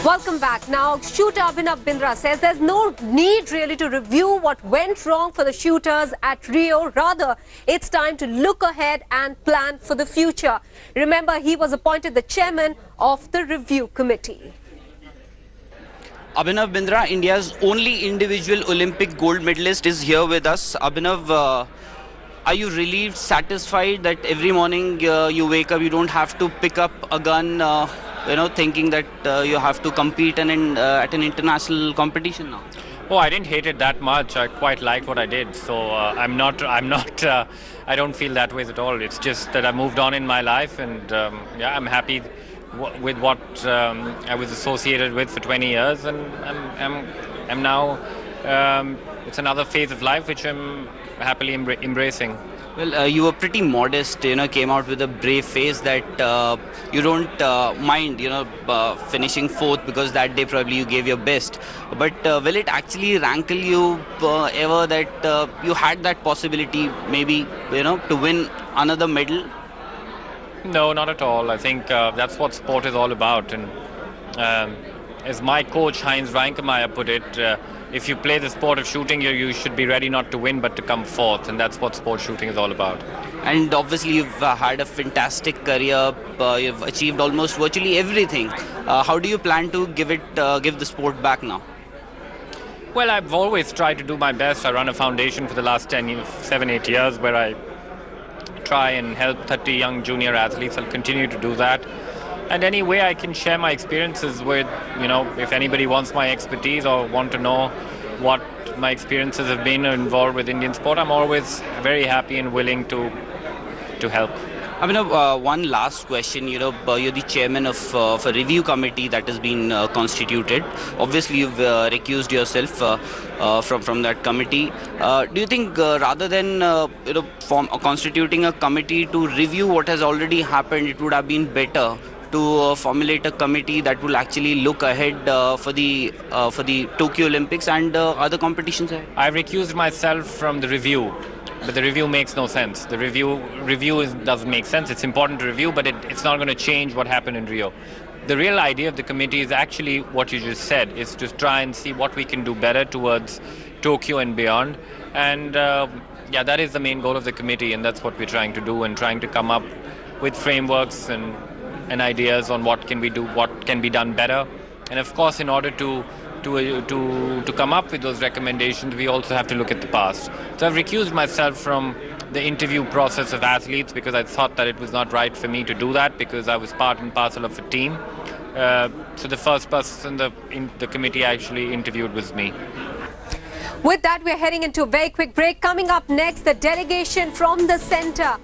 Welcome back. Now, shooter Abhinav Bindra says there's no need really to review what went wrong for the shooters at Rio. Rather, it's time to look ahead and plan for the future. Remember, he was appointed the chairman of the review committee. Abhinav Bindra, India's only individual Olympic gold medalist, is here with us. Abhinav, are you relieved, satisfied that every morning you wake up, you don't have to pick up a gun, thinking that you have to compete at an international competition now? Oh, I didn't hate it that much. I quite liked what I did. So I don't feel that way at all. It's just that I moved on in my life, and I'm happy with what I was associated with for 20 years, and I'm now. It's another phase of life which I'm happily embracing. Well, you were pretty modest, came out with a brave face that you don't mind, finishing fourth because that day probably you gave your best. But will it actually rankle you ever that you had that possibility maybe, to win another medal? No, not at all. I think that's what sport is all about. And as my coach, Heinz Reinkemeyer, put it, if you play the sport of shooting, you should be ready not to win but to come fourth, and that's what sport shooting is all about. And obviously you've had a fantastic career, you've achieved almost virtually everything. How do you plan to give the sport back now? Well, I've always tried to do my best. I run a foundation for the last 7-8 years where I try and help 30 young junior athletes. I'll continue to do that. And any way I can share my experiences with, if anybody wants my expertise or want to know what my experiences have been involved with Indian sport, I'm always very happy and willing to help. I mean, one last question. You're the chairman of a review committee that has been constituted. Obviously, you've recused yourself from that committee. Do you think rather than constituting a committee to review what has already happened, it would have been better to formulate a committee that will actually look ahead for the Tokyo Olympics and other competitions ahead? I recused myself from the review, but the review makes no sense. The review doesn't make sense. It's important to review, but it's not going to change what happened in Rio. The real idea of the committee is actually what you just said, is to try and see what we can do better towards Tokyo and beyond. And that is the main goal of the committee, and that's what we're trying to do, and trying to come up with frameworks and ideas on what can we do, what can be done better. And of course, in order to come up with those recommendations, we also have to look at the past. So I've recused myself from the interview process of athletes because I thought that it was not right for me to do that, because I was part and parcel of a team. So the first person in the committee actually interviewed was me. With that, we're heading into a very quick break. Coming up next, the delegation from the centre